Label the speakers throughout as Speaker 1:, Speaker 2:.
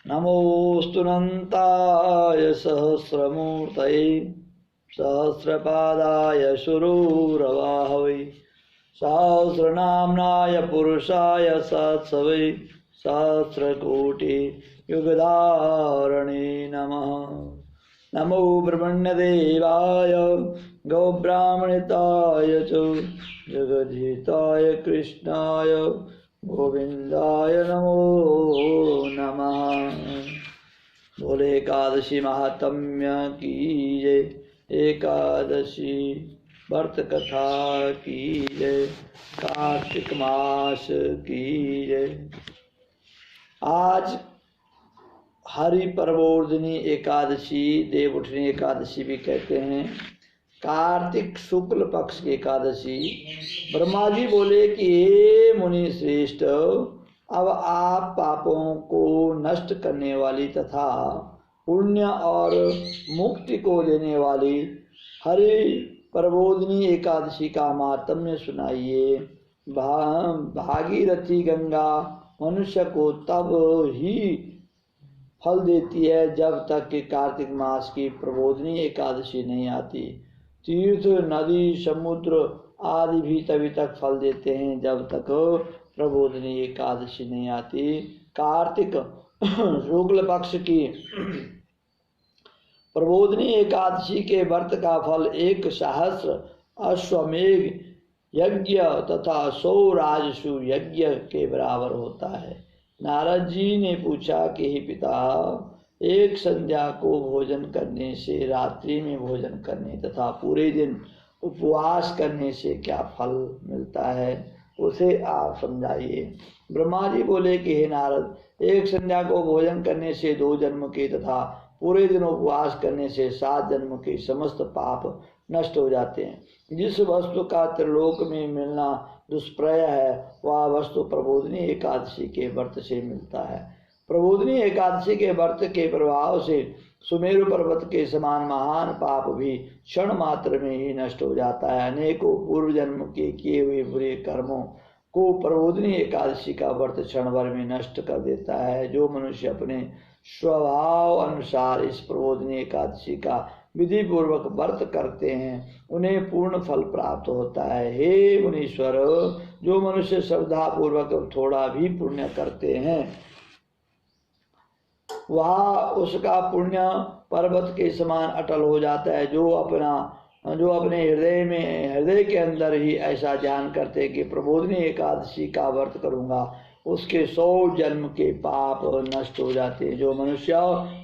Speaker 1: नमोस्तुनन्ताय सहस्रमूर्तये सहस्रपादाय शूरोरवाहवे सहस्रनाम्नाय पुरुषाय सत्सवे सहस्रकोटि युगधारणे नमः। नमो ब्रह्मण्यदेवाय गौब्राह्मणिताय च जगद्धिताय कृष्णाय गोविंदाय नमो नमः। बोले एकादशी महात्म्य की जय, एकादशी व्रत कथा की जय, कार्तिक मास की जय। आज हरि प्रबोधिनी एकादशी, देवउठनी एकादशी भी कहते हैं, कार्तिक शुक्ल पक्ष की एकादशी। ब्रह्मा जी बोले कि हे मुनि श्रेष्ठ, अब आप पापों को नष्ट करने वाली तथा पुण्य और मुक्ति को देने वाली हरि प्रबोधिनी एकादशी का महात्म्य सुनाइए। भागीरथी गंगा मनुष्य को तब ही फल देती है जब तक कि कार्तिक मास की प्रबोधिनी एकादशी नहीं आती। तीर्थ, नदी, समुद्र आदि भी तभी तक फल देते हैं जब तक प्रबोधिनी एकादशी नहीं आती। कार्तिक शुक्ल पक्ष की प्रबोधिनी एकादशी के व्रत का फल 1 सहस्र अश्वमेघ यज्ञ तथा 100 राजसु यज्ञ के बराबर होता है। नारद जी ने पूछा कि हे पिता, एक संध्या को भोजन करने से, रात्रि में भोजन करने तथा पूरे दिन उपवास करने से क्या फल मिलता है, उसे आप समझाइए। ब्रह्मा जी बोले कि हे नारद, एक संध्या को भोजन करने से 2 जन्म के तथा पूरे दिन उपवास करने से 7 जन्म के समस्त पाप नष्ट हो जाते हैं। जिस वस्तु का त्रिलोक में मिलना दुष्प्रय है, वह वस्तु प्रबोधिनी एकादशी के व्रत से मिलता है। प्रबोधिनी एकादशी के व्रत के प्रभाव से सुमेरु पर्वत के समान महान पाप भी क्षण मात्र में ही नष्ट हो जाता है। अनेकों पूर्व जन्म के किए हुए बुरे कर्मों को प्रबोधिनी एकादशी का व्रत क्षण भर में नष्ट कर देता है। जो मनुष्य अपने स्वभाव अनुसार इस प्रबोधिनी एकादशी का विधि पूर्वक व्रत करते हैं, उन्हें पूर्ण फल प्राप्त होता है। हे मुनीश्वर, जो मनुष्य श्रद्धा पूर्वक थोड़ा भी पुण्य करते हैं, वह उसका पुण्य पर्वत के समान अटल हो जाता है। जो अपने हृदय के अंदर ही ऐसा ध्यान करते हैं कि प्रबोधिनी एकादशी का व्रत करूंगा, उसके 100 जन्म के पाप नष्ट हो जाते हैं। जो मनुष्य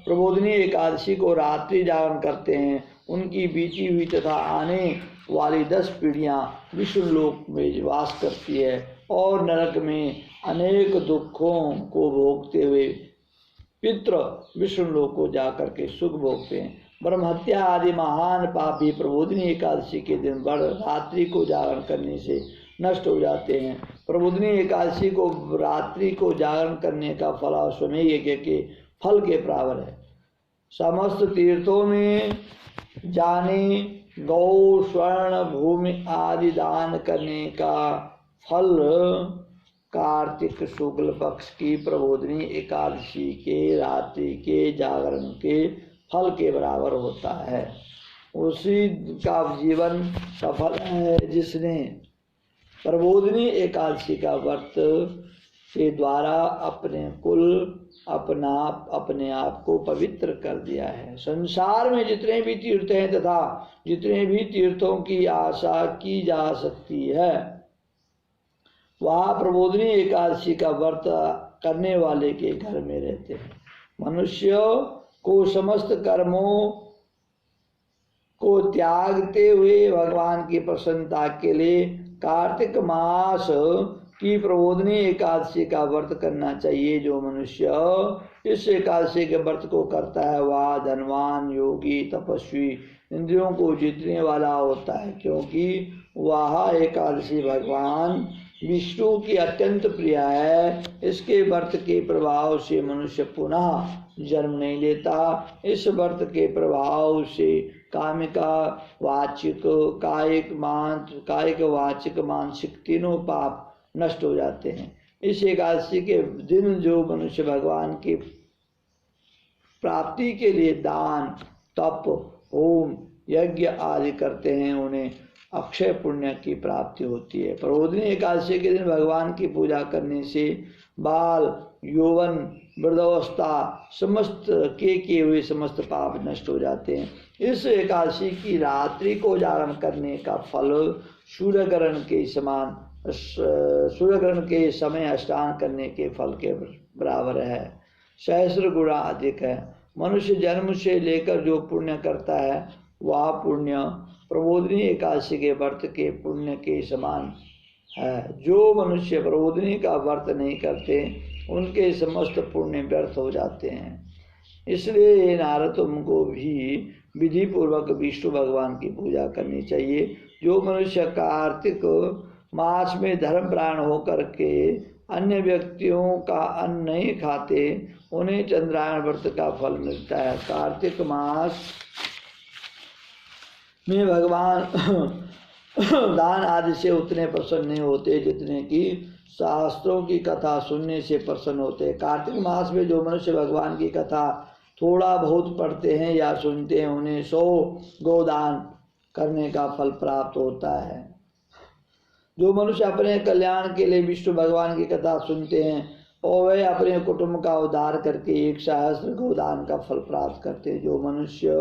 Speaker 1: प्रबोधिनी एकादशी को रात्रि जागरण करते हैं, उनकी बीती हुई तथा आने वाली 10 पीढ़ियां विष्णुलोक में वास करती है और नरक में अनेक दुखों को भोगते हुए पितृ विष्णुलोक को जाकर के सुख भोगते हैं। ब्रह्महत्या आदि महान पाप भी प्रबोधिनी एकादशी के दिन रात्रि को जागरण करने से नष्ट हो जाते हैं। प्रबोधिनी एकादशी को रात्रि को जागरण करने का फल अश्वमेघ यज्ञ के फल के बराबर है। समस्त तीर्थों में जाने, गौ, स्वर्ण, भूमि आदि दान करने का फल कार्तिक शुक्ल पक्ष की प्रबोधिनी एकादशी के रात्रि के जागरण के फल के बराबर होता है। उसी का जीवन सफल है जिसने प्रबोधिनी एकादशी का व्रत के द्वारा अपने कुल, अपने आप को पवित्र कर दिया है। संसार में जितने भी तीर्थ हैं तथा जितने भी तीर्थों की आशा की जा सकती है, वह प्रबोधिनी एकादशी का व्रत करने वाले के घर में रहते हैं। मनुष्य को समस्त कर्मों को त्यागते हुए भगवान की प्रसन्नता के लिए कार्तिक मास की प्रबोधिनी एकादशी का व्रत करना चाहिए। जो मनुष्य इस एकादशी के व्रत को करता है, वह धनवान, योगी, तपस्वी, इंद्रियों को जीतने वाला होता है, क्योंकि वह एकादशी भगवान विष्णु की अत्यंत प्रिय है। इसके व्रत के प्रभाव से मनुष्य पुनः जन्म नहीं लेता। इस व्रत के प्रभाव से कामिका, वाचिक, कायिक, वाचिक, मानसिक तीनों पाप नष्ट हो जाते हैं। इस एकादशी के दिन जो मनुष्य भगवान की प्राप्ति के लिए दान, तप, होम, यज्ञ आदि करते हैं उन्हें अक्षय पुण्य की प्राप्ति होती है। प्रबोधिनी एकादशी के दिन भगवान की पूजा करने से बाल, यौवन, वृद्धावस्था समस्त किए हुए समस्त पाप नष्ट हो जाते हैं। इस एकादशी की रात्रि को जागरण करने का फल सूर्यग्रहण के समय स्नान करने के फल के बराबर है, सहस्र गुणा अधिक है। मनुष्य जन्म से लेकर जो पुण्य करता है वह पुण्य प्रबोधिनी एकादशी के व्रत के पुण्य के समान है। जो मनुष्य प्रबोधिनी का व्रत नहीं करते उनके समस्त पुण्य व्यर्थ हो जाते हैं। इसलिए नारद तुमको भी विधि पूर्वक विष्णु भगवान की पूजा करनी चाहिए। जो मनुष्य कार्तिक मास में धर्मपरायण होकर के अन्य व्यक्तियों का अन्न नहीं खाते उन्हें चंद्रायण व्रत का फल मिलता है। कार्तिक मास में भगवान दान आदि से उतने प्रसन्न नहीं होते जितने कि शास्त्रों की कथा सुनने से प्रसन्न होते हैं। कार्तिक मास में जो मनुष्य भगवान की कथा थोड़ा बहुत पढ़ते हैं या सुनते हैं उन्हें 100 गोदान करने का फल प्राप्त होता है। जो मनुष्य अपने कल्याण के लिए विष्णु भगवान की कथा सुनते हैं और वे अपने कुटुंब का उद्धार करके 1 सहस्त्र गोदान का फल प्राप्त करते हैं। जो मनुष्य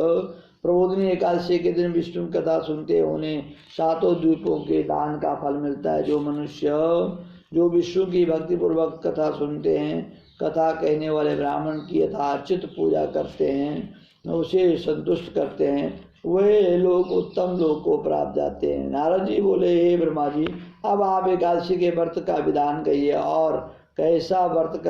Speaker 1: प्रबोधिनी एकादशी के दिन विष्णु कथा सुनते हैं उन्हें 7 द्वीपों के दान का फल मिलता है। जो मनुष्य जो विष्णु की भक्ति पूर्वक कथा सुनते हैं, कथा कहने वाले ब्राह्मण की यथाचित पूजा करते हैं, उसे संतुष्ट करते हैं, वे लोग उत्तम लोक को प्राप्त जाते हैं। नारद जी बोले, हे ब्रह्मा जी, अब आप एकादशी के व्रत का विधान कहिए और कैसा व्रत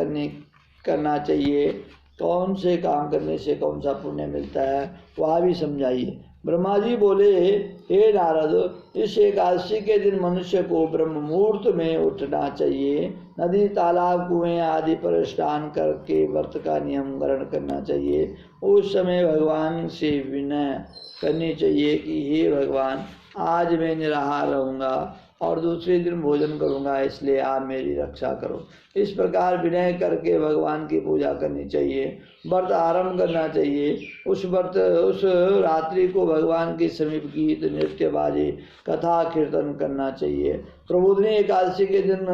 Speaker 1: करना चाहिए, कौन से काम करने से कौन सा पुण्य मिलता है वह भी समझाइए। ब्रह्मा जी बोले, हे नारद, इस एकादशी के दिन मनुष्य को ब्रह्म मुहूर्त में उठना चाहिए। नदी, तालाब, कुएं आदि पर स्नान करके व्रत का नियम ग्रहण करना चाहिए। उस समय भगवान से विनय करनी चाहिए कि हे भगवान, आज मैं निराहार रहूँगा और दूसरे दिन भोजन करूँगा, इसलिए आप मेरी रक्षा करो। इस प्रकार विनय करके भगवान की पूजा करनी चाहिए। व्रत आरंभ करना चाहिए। उस रात्रि को भगवान के समीप गीत, नृत्य, बाजे, कथा, कीर्तन करना चाहिए। प्रबोधिनी एकादशी के दिन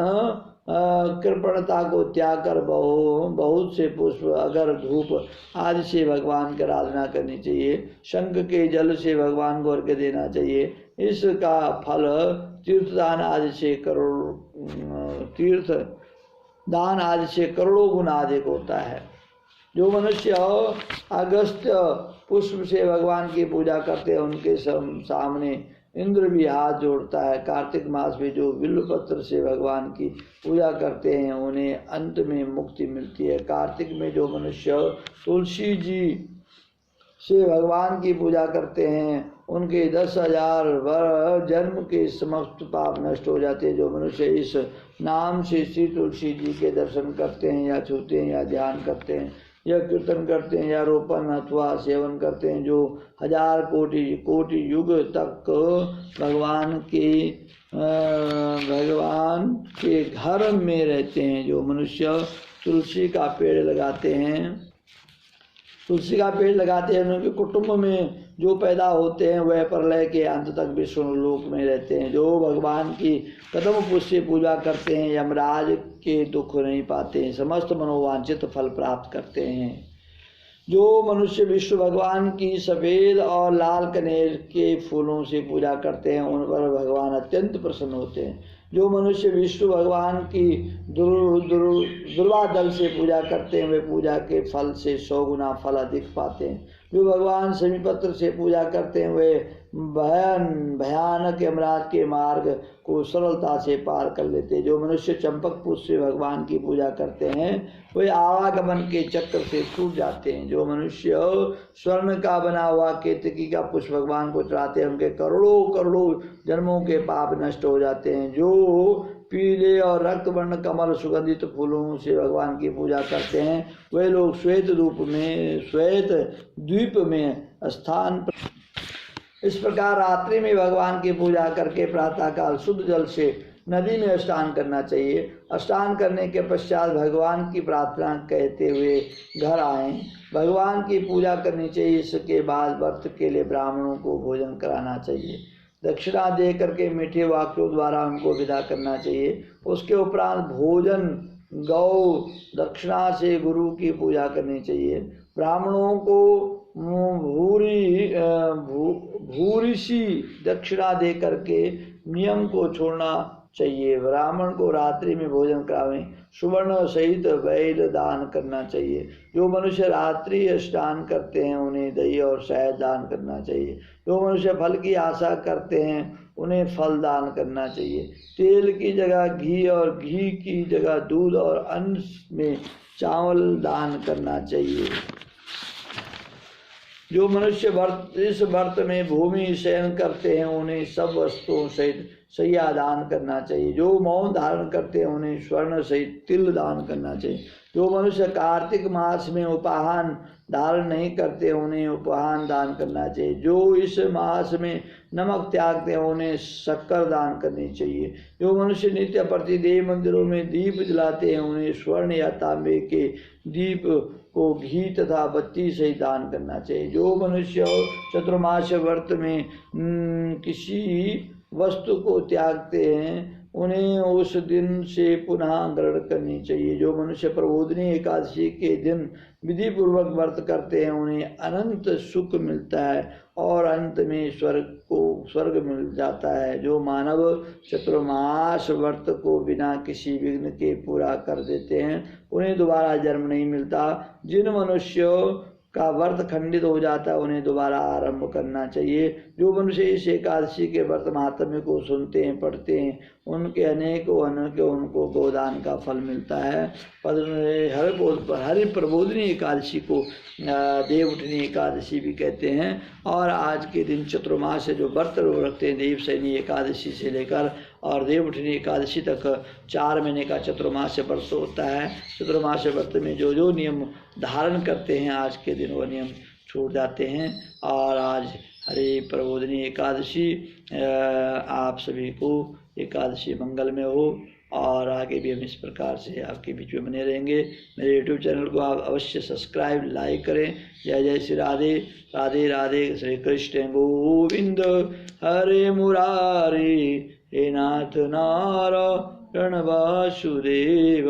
Speaker 1: कृपणता को त्याग कर बहुत से पुष्प, अगर, धूप आदि से भगवान की आराधना करनी चाहिए। शंख के जल से भगवान को अर्घ्य देना चाहिए। इसका फल तीर्थदान आदि से करोड़ों गुना अधिक होता है। जो मनुष्य अगस्त्य पुष्प से भगवान की पूजा करते हैं उनके सामने इंद्र भी हाथ जोड़ता है। कार्तिक मास में जो बिल्व पत्र से भगवान की पूजा करते हैं उन्हें अंत में मुक्ति मिलती है। कार्तिक में जो मनुष्य तुलसी जी से भगवान की पूजा करते हैं उनके 10,000 जन्म के समस्त पाप नष्ट हो जाते हैं। जो मनुष्य इस नाम से श्री तुलसी जी के दर्शन करते हैं या छूते हैं या ध्यान करते हैं या कीर्तन करते हैं या रोपण अथवा सेवन करते हैं, जो 1000 कोटि युग तक भगवान के घर में रहते हैं। जो मनुष्य तुलसी का पेड़ लगाते हैं उनके कुटुंब में जो पैदा होते हैं वह प्रलय के अंत तक विष्णु लोक में रहते हैं। जो भगवान की कदम पुष्प से पूजा करते हैं यमराज के दुख नहीं पाते हैं, समस्त मनोवांछित फल प्राप्त करते हैं। जो मनुष्य विष्णु भगवान की सफ़ेद और लाल कनेर के फूलों से पूजा करते हैं उन पर भगवान अत्यंत प्रसन्न होते हैं। जो मनुष्य विष्णु भगवान की दुर्वा दल से पूजा करते हैं वे पूजा के फल से 100 गुना फल अधिक पाते हैं। जो भगवान समीपत्र से पूजा करते हैं वे भयानक यमराज के मार्ग को सरलता से पार कर लेते हैं। जो मनुष्य चंपक पुष्प से भगवान की पूजा करते हैं वे आवागमन के चक्र से छूट जाते हैं। जो मनुष्य स्वर्ण का बना हुआ केतकी का पुष्प भगवान को चढ़ाते हैं उनके करोड़ों जन्मों के पाप नष्ट हो जाते हैं। जो पीले और रक्त वर्ण कमल सुगंधित फूलों से भगवान की पूजा करते हैं वे लोग श्वेत द्वीप में स्थान। इस प्रकार रात्रि में भगवान की पूजा करके प्रातःकाल शुद्ध जल से नदी में स्नान करना चाहिए। स्नान करने के पश्चात भगवान की प्रार्थना कहते हुए घर आएं। भगवान की पूजा करनी चाहिए। इसके बाद व्रत के लिए ब्राह्मणों को भोजन कराना चाहिए। दक्षिणा दे करके मीठे वाक्यों द्वारा उनको विदा करना चाहिए। उसके उपरांत भोजन गौ दक्षिणा से गुरु की पूजा करनी चाहिए। ब्राह्मणों को भूरी सी दक्षिणा दे करके नियम को छोड़ना चाहिए। ब्राह्मण को रात्रि में भोजन करावें। सुवर्ण सहित वैल दान करना चाहिए। जो मनुष्य रात्रि स्नान करते हैं उन्हें दही और शहद दान करना चाहिए। जो मनुष्य फल की आशा करते हैं उन्हें फल दान करना चाहिए। तेल की जगह घी और घी की जगह दूध और अन्न में चावल दान करना चाहिए। जो मनुष्य इस व्रत में भूमि शयन करते हैं उन्हें सब वस्तुओं सहित शैया दान करना चाहिए। जो मौन धारण करते हैं उन्हें स्वर्ण सहित तिल दान करना चाहिए। जो मनुष्य कार्तिक मास में उपाहान धारण नहीं करते उन्हें उपाहान दान करना चाहिए। जो इस मास में नमक त्यागते हैं उन्हें शक्कर दान करनी चाहिए। जो मनुष्य नित्य प्रतिदेव मंदिरों में दीप जलाते हैं उन्हें स्वर्ण या तांबे के दीप को घी तथा बत्ती से दान करना चाहिए। जो मनुष्य चतुर्मास व्रत में किसी वस्तु को त्यागते हैं उन्हें उस दिन से पुनः ग्रहण करनी चाहिए। जो मनुष्य प्रबोधिनी एकादशी के दिन विधि पूर्वक व्रत करते हैं उन्हें अनंत सुख मिलता है और अंत में स्वर्ग मिल जाता है। जो मानव चतुर्मास व्रत को बिना किसी विघ्न के पूरा कर देते हैं उन्हें दोबारा जन्म नहीं मिलता। जिन मनुष्यों का व्रत खंडित हो जाता है उन्हें दोबारा आरंभ करना चाहिए। जो मनुष्य इस एकादशी के व्रत महात्म्य को सुनते हैं पढ़ते हैं उनके अनेकों उनको गोदान का फल मिलता है। हरि प्रबोधिनी एकादशी को देवउठनी एकादशी भी कहते हैं। और आज के दिन चतुर्मास से जो व्रत रखते हैं देवशयनी एकादशी से लेकर और देवउठनी एकादशी तक 4 महीने का चतुर्मास व्रत होता है। चतुर्मास व्रत में जो जो नियम धारण करते हैं आज के दिन वो नियम छूट जाते हैं। और आज हरि प्रबोधिनी एकादशी आप सभी को एकादशी मंगल में हो और आगे भी हम इस प्रकार से आपके बीच में बने रहेंगे। मेरे YouTube चैनल को आप अवश्य सब्सक्राइब लाइक करें। जय जय श्री राधे राधे राधे। श्री कृष्ण गोविंद हरे मुरारी हे नाथ नारायण वासुदेव।